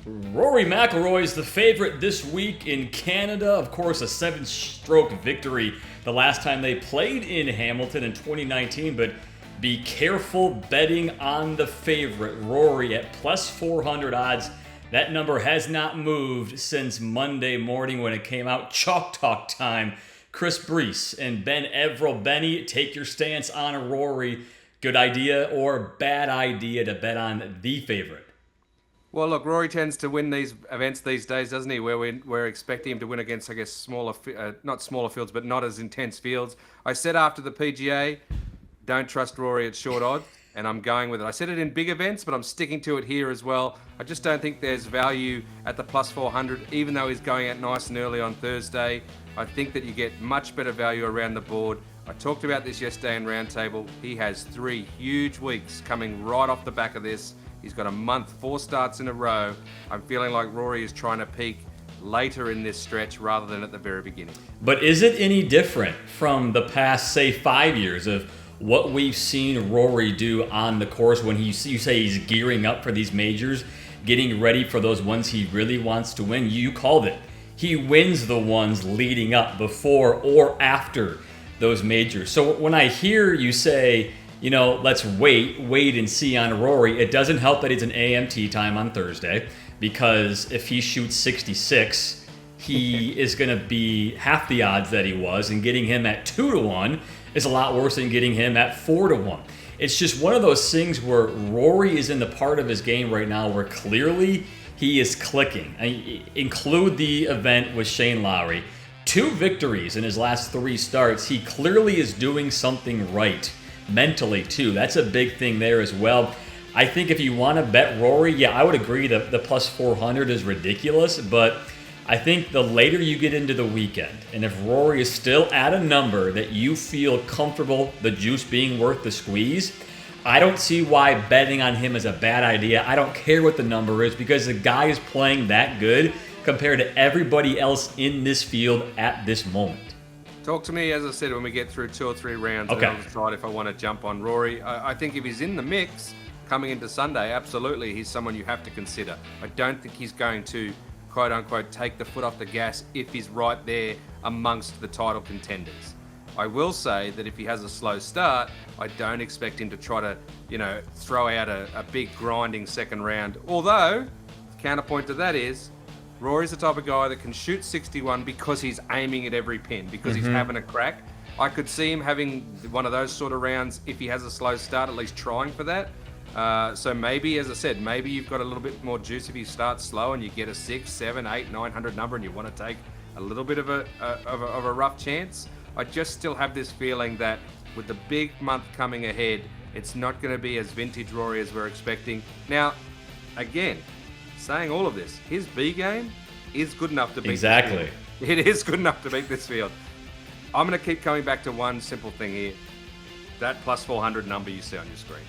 Rory McIlroy is the favorite this week in Canada. Of course, a 7-stroke victory the last time they played in Hamilton in 2019. But be careful betting on the favorite, Rory, at plus 400 odds. That number has not moved since Monday morning when it came out. Chalk talk time. Chris Brees and Ben Everill. Benny, take your stance on Rory. Good idea or bad idea to bet on the favorite? Well, look, Rory tends to win these events these days, doesn't he? Where we're expecting him to win against, I guess, not smaller fields, but not as intense fields. I said after the PGA, don't trust Rory at short odds, and I'm going with it. I said it in big events, but I'm sticking to it here as well. I just don't think there's value at the plus 400, even though he's going out nice and early on Thursday. I think that you get much better value around the board. I talked about this yesterday in Roundtable. He has 3 huge weeks coming right off the back of this. He's got a month, 4 starts in a row. I'm feeling like Rory is trying to peak later in this stretch rather than at the very beginning. But is it any different from the past, say, 5 years of what we've seen Rory do on the course when you say he's gearing up for these majors, getting ready for those ones he really wants to win? You called it. He wins the ones leading up before or after those majors. So when I hear you say, let's wait and see on Rory, it doesn't help that it's an AM tee time on Thursday, because if he shoots 66, he is going to be half the odds that he was, and getting him at 2-1 is a lot worse than getting him at 4-1. It's just one of those things where Rory is in the part of his game right now where clearly he is clicking. Include the event with Shane Lowry. 2 victories in his last 3 starts. He clearly is doing something right. Mentally too. That's a big thing there as well. I think if you want to bet Rory, I would agree that the plus 400 is ridiculous, but I think the later you get into the weekend, and if Rory is still at a number that you feel comfortable, the juice being worth the squeeze, I don't see why betting on him is a bad idea. I don't care what the number is, because the guy is playing that good compared to everybody else in this field at this moment. Talk to me, as I said, when we get through 2 or 3 rounds, okay, and I'll decide if I want to jump on Rory. I think if he's in the mix coming into Sunday, absolutely, he's someone you have to consider. I don't think he's going to, quote unquote, take the foot off the gas if he's right there amongst the title contenders. I will say that if he has a slow start, I don't expect him to try to, throw out a big grinding second round. Although, the counterpoint to that is, Rory's the type of guy that can shoot 61 because he's aiming at every pin, because he's having a crack. I could see him having one of those sort of rounds if he has a slow start, at least trying for that. So maybe, as I said, maybe you've got a little bit more juice if you start slow and you get a 6, 7, 8, 900 number and you want to take a little bit of a rough chance. I just still have this feeling that with the big month coming ahead, it's not going to be as vintage Rory as we're expecting. Now, again, saying all of this, his B game is good enough to beat exactly. this field. It is good enough to beat this field. I'm going to keep coming back to one simple thing here. That plus 400 number you see on your screen.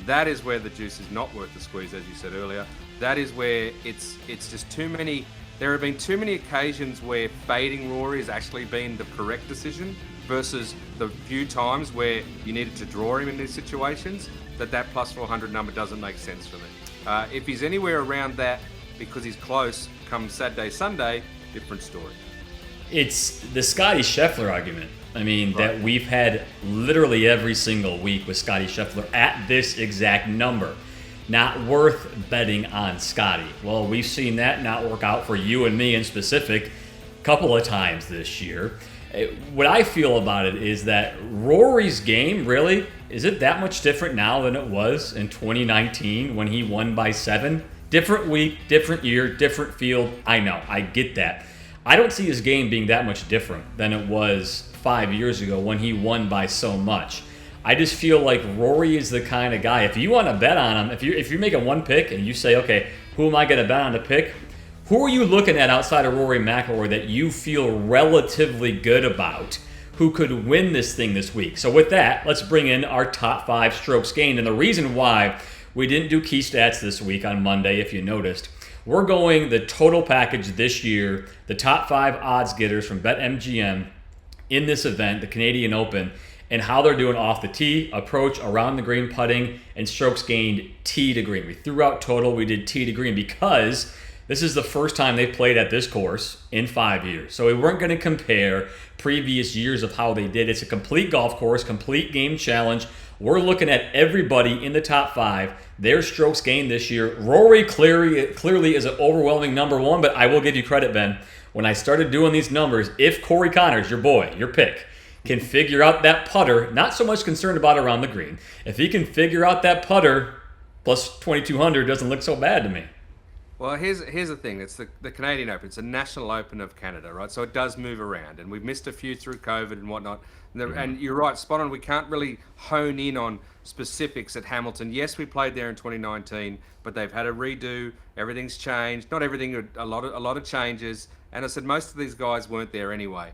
That is where the juice is not worth the squeeze, as you said earlier. That is where it's just too many. There have been too many occasions where fading Rory has actually been the correct decision versus the few times where you needed to draw him in these situations, that plus 400 number doesn't make sense for me. If he's anywhere around that because he's close come Saturday, Sunday, different story. It's the Scottie Scheffler argument. Right. That we've had literally every single week with Scottie Scheffler at this exact number. Not worth betting on Scottie. Well, we've seen that not work out for you and me in specific a couple of times this year. What I feel about it is that Rory's game, really, is it that much different now than it was in 2019 when he won by 7? Different week, different year, different field. I know, I get that. I don't see his game being that much different than it was 5 years ago when he won by so much. I just feel like Rory is the kind of guy, if you want to bet on him, if you're making one pick and you say, okay, who am I going to bet on to pick? Who are you looking at outside of Rory McIlroy that you feel relatively good about who could win this thing this week? So with that, let's bring in our top 5 strokes gained. And the reason why we didn't do key stats this week on Monday, if you noticed, we're going the total package this year, the top 5 odds getters from BetMGM in this event, the Canadian Open, and how they're doing off the tee, approach, around the green putting, and strokes gained tee to green. We threw out total, we did tee to green because This is the first time they played at this course in 5 years. So we weren't going to compare previous years of how they did. It's a complete golf course, complete game challenge. We're looking at everybody in the top 5, their strokes gained this year. Rory clearly is an overwhelming number 1, but I will give you credit, Ben. When I started doing these numbers, if Corey Connors, your boy, your pick, can figure out that putter, not so much concerned about around the green. If he can figure out that putter, plus 2,200 doesn't look so bad to me. Well, here's the thing. It's the Canadian Open. It's a national open of Canada, right? So it does move around, and we've missed a few through COVID and whatnot. And you're right, spot on. We can't really hone in on specifics at Hamilton. Yes, we played there in 2019, but they've had a redo. Everything's changed. Not everything. A lot of changes. And I said most of these guys weren't there anyway.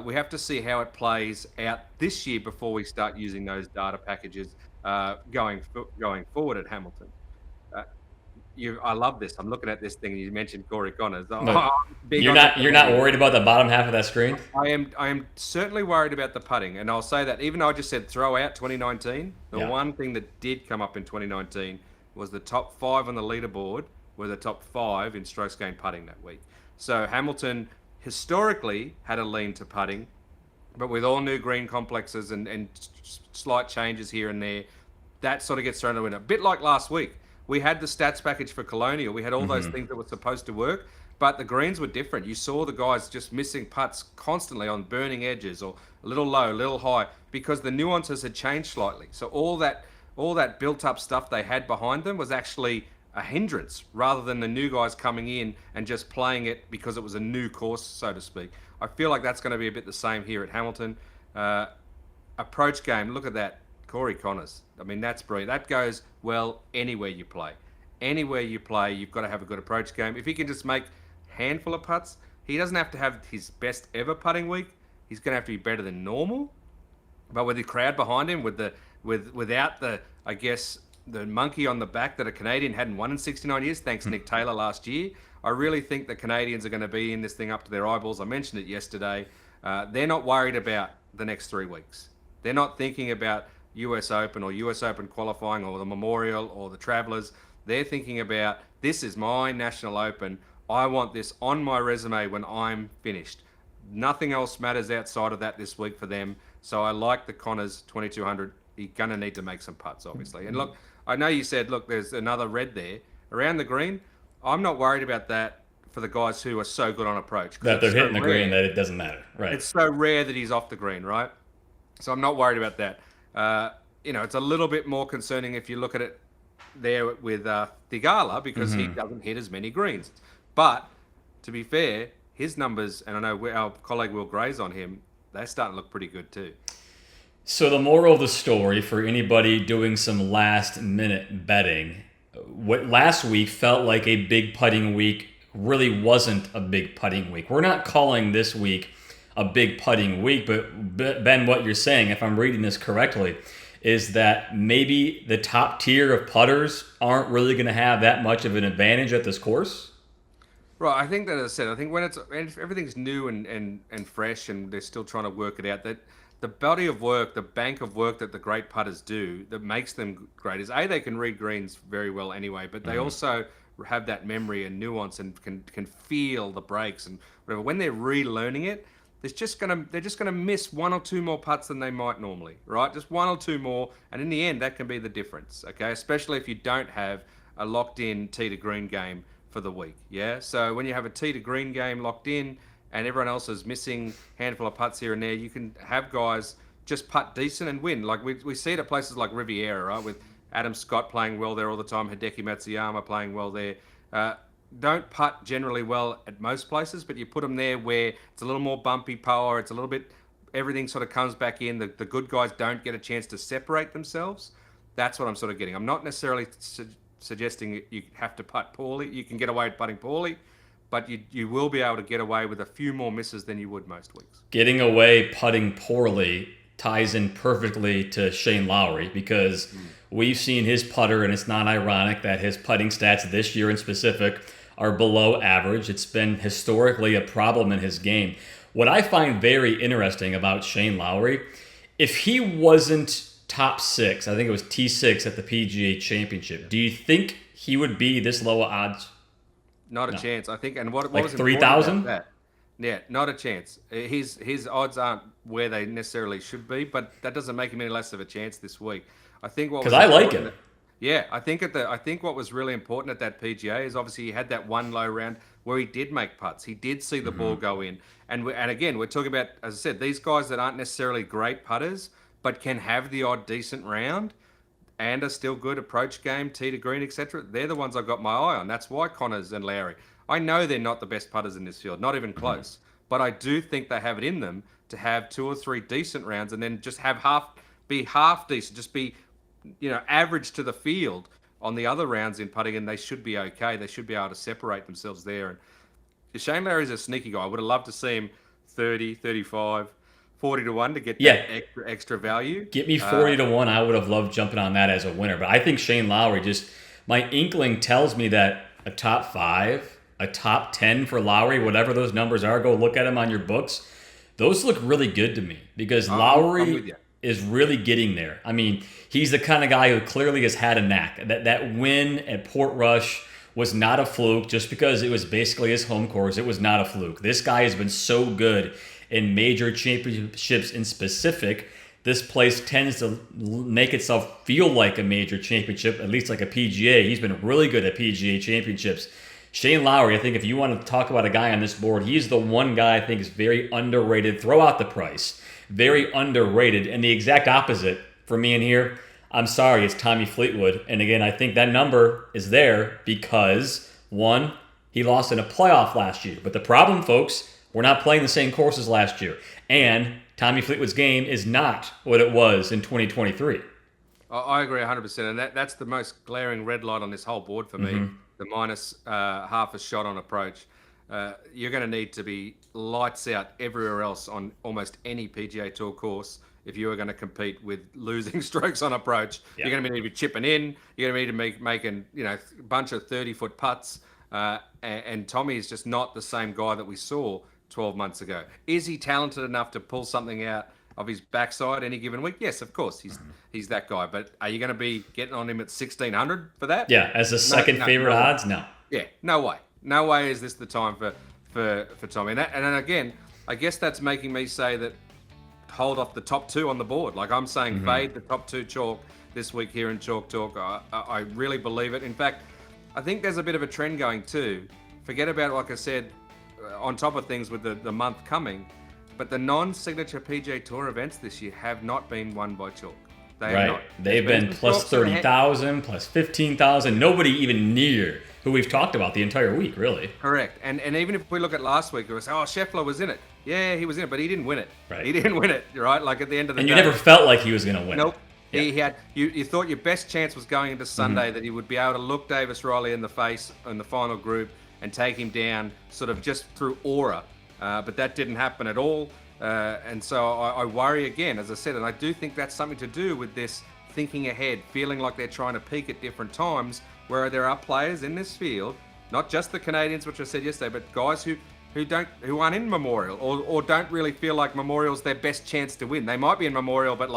We have to see how it plays out this year before we start using those data packages going forward at Hamilton. I love this. I'm looking at this thing. You mentioned Corey Connors. You're not worried about the bottom half of that screen? I am certainly worried about the putting, and I'll say that even though I just said throw out 2019, the one thing that did come up in 2019 was the top 5 on the leaderboard were the top 5 in strokes gained putting that week. So Hamilton historically had a lean to putting, but with all new green complexes and slight changes here and there, that sort of gets thrown away. A bit like last week. We had the stats package for Colonial. We had all those things that were supposed to work, but the greens were different. You saw the guys just missing putts constantly on burning edges or a little low, a little high, because the nuances had changed slightly. So all that built-up stuff they had behind them was actually a hindrance rather than the new guys coming in and just playing it because it was a new course, so to speak. I feel like that's going to be a bit the same here at Hamilton. Approach game, look at that. Corey Connors. I mean, that's brilliant. That goes well anywhere you play. Anywhere you play, you've got to have a good approach game. If he can just make a handful of putts, he doesn't have to have his best ever putting week. He's going to have to be better than normal. But with the crowd behind him, without the, I guess, the monkey on the back that a Canadian hadn't won in 69 years, thanks Nick Taylor last year, I really think the Canadians are going to be in this thing up to their eyeballs. I mentioned it yesterday. They're not worried about the next 3 weeks. They're not thinking about US Open or US Open qualifying or the Memorial or the Travelers. They're thinking about, this is my national open. I want this on my resume when I'm finished. Nothing else matters outside of that this week for them. So I like the Connors 2,200. He's going to need to make some putts, obviously. And look, I know you said, look, there's another red there. Around the green, I'm not worried about that for the guys who are so good on approach. That they're hitting the green, that it doesn't matter. Right. It's so rare that he's off the green, right? So I'm not worried about that. It's a little bit more concerning if you look at it there with Thigala because he doesn't hit as many greens. But to be fair, his numbers, and I know our colleague Will Gray's on him, they're starting to look pretty good too. So the moral of the story for anybody doing some last-minute betting, what last week felt like a big putting week really wasn't a big putting week. We're not calling this week a big putting week, but Ben, what you're saying, if I'm reading this correctly, is that maybe the top tier of putters aren't really going to have that much of an advantage at this course? Right, I think that, as I said, I think when everything's new and fresh and they're still trying to work it out, that the body of work, the bank of work that the great putters do that makes them great is, A, they can read greens very well anyway, but they also have that memory and nuance and can feel the breaks and whatever. When they're relearning it, they're just gonna miss 1 or 2 more putts than they might normally, right? Just 1 or 2 more, and in the end, that can be the difference. Okay, especially if you don't have a locked-in tee to green game for the week. Yeah, so when you have a tee to green game locked in, and everyone else is missing a handful of putts here and there, you can have guys just putt decent and win. Like we see it at places like Riviera, right? With Adam Scott playing well there all the time, Hideki Matsuyama playing well there. Don't putt generally well at most places, but you put them there where it's a little more bumpy power, it's a little bit, everything sort of comes back in, the good guys don't get a chance to separate themselves. That's what I'm sort of getting. I'm not necessarily suggesting you have to putt poorly. You can get away with putting poorly, but you will be able to get away with a few more misses than you would most weeks. Getting away putting poorly ties in perfectly to Shane Lowry because we've seen his putter, and it's not ironic that his putting stats this year in specific are below average. It's been historically a problem in his game. What I find very interesting about Shane Lowry, if he wasn't top 6, I think it was T6 at the PGA Championship, do you think he would be this low odds? Not a No. chance. I think, and what Like was 3,000? important about that? Yeah, not a chance. His odds aren't where they necessarily should be, but that doesn't make him any less of a chance this week. I think what Because was I like important. him. Yeah, I think what was really important at that PGA is obviously he had that one low round where he did make putts. He did see the ball go in, and again we're talking about, as I said, these guys that aren't necessarily great putters but can have the odd decent round and are still good approach game, tee to green, etc. They're the ones I've got my eye on. That's why Connors and Lowry. I know they're not the best putters in this field, not even close. But I do think they have it in them to have 2 or 3 decent rounds and then just have half decent, just be, average to the field on the other rounds in putting, and they should be okay. They should be able to separate themselves there. And Shane Lowry's a sneaky guy. I would have loved to see him 30, 35, 40 to 1 to get that extra value. Get me 40 to 1. I would have loved jumping on that as a winner. But I think Shane Lowry, just my inkling tells me that a top 5, a top 10 for Lowry, whatever those numbers are, go look at them on your books. Those look really good to me because I'm with Lowry you. is really getting there. I mean, he's the kind of guy who clearly has had a knack. That win at Portrush was not a fluke just because it was basically his home course. It was not a fluke. This guy has been so good in major championships in specific. This place tends to make itself feel like a major championship, at least like a PGA. He's been really good at PGA championships. Shane Lowry, I think if you want to talk about a guy on this board, he's the one guy I think is very underrated. Throw out the price. Very underrated. And the exact opposite for me in here, I'm sorry, it's Tommy Fleetwood. And again, I think that number is there because, one, he lost in a playoff last year. But the problem, folks, we're not playing the same courses last year. And Tommy Fleetwood's game is not what it was in 2023. I agree 100%. And that's the most glaring red light on this whole board for me. The minus half a shot on approach. You're going to need to be lights out everywhere else on almost any PGA Tour course if you are going to compete with losing strokes on approach. Yeah. You're going to need to be chipping in. You're going to need to be making a bunch of 30-foot putts. And Tommy is just not the same guy that we saw 12 months ago. Is he talented enough to pull something out of his backside any given week? Yes, of course, he's that guy. But are you going to be getting on him at 1,600 for that? Yeah, as the second favorite odds? No. Yeah, no way. No way is this the time for Tommy. And then again, I guess that's making me say that hold off the top 2 on the board. Like I'm saying, fade the top 2 chalk this week here in Chalk Talk. I really believe it. In fact, I think there's a bit of a trend going too. Forget about, like I said, on top of things with the month coming, but the non-signature PGA Tour events this year have not been won by chalk. They have not. They've been plus 30,000, plus 15,000. Nobody even near who we've talked about the entire week, really. Correct. And even if we look at last week, it was, Scheffler was in it. Yeah, he was in it, but he didn't win it. Right. He didn't win it, right? Like at the end of the day. And you never felt like he was going to win. Nope. Yeah. He had. You thought your best chance was going into Sunday that he would be able to look Davis Riley in the face in the final group and take him down sort of just through aura. But that didn't happen at all. And so I worry again, as I said, and I do think that's something to do with this thinking ahead, feeling like they're trying to peak at different times, where there are players in this field, not just the Canadians, which I said yesterday, but guys who aren't in Memorial or don't really feel like Memorial's their best chance to win. They might be in Memorial, but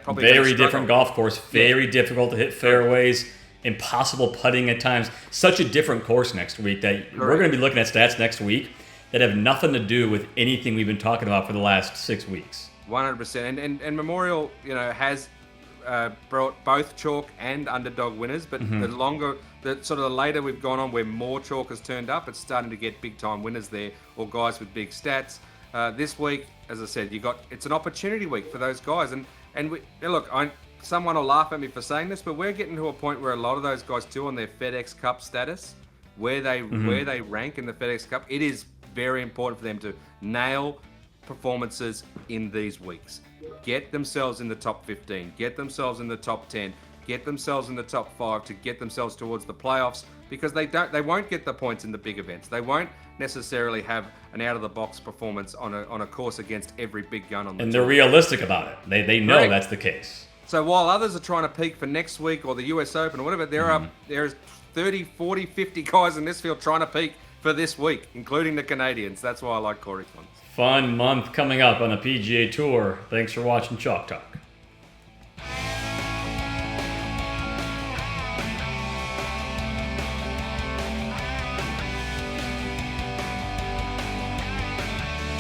probably very different golf course, very difficult to hit fairways, impossible putting at times. Such a different course next week that we're going to be looking at stats next week that have nothing to do with anything we've been talking about for the last 6 weeks. 100%. And Memorial, has brought both chalk and underdog winners, but the later we've gone on, where more chalk has turned up, it's starting to get big time winners there, or guys with big stats. This week, as I said, it's an opportunity week for those guys, and look, someone will laugh at me for saying this, but we're getting to a point where a lot of those guys too, on their FedEx Cup status, where they rank in the FedEx Cup, it is very important for them to nail performances in these weeks. Get themselves in the top 15, get themselves in the top 10, get themselves in the top 5 to get themselves towards the playoffs, because they won't get the points in the big events. They won't necessarily have an out-of-the-box performance on a course against every big gun on the And tour. they're realistic about it. They know Correct. that's the case. So while others are trying to peak for next week or the US Open or whatever, there's 30, 40, 50 guys in this field trying to peak for this week, including the Canadians. That's why I like Corey's ones. Fun month coming up on the PGA Tour. Thanks for watching Chalk Talk.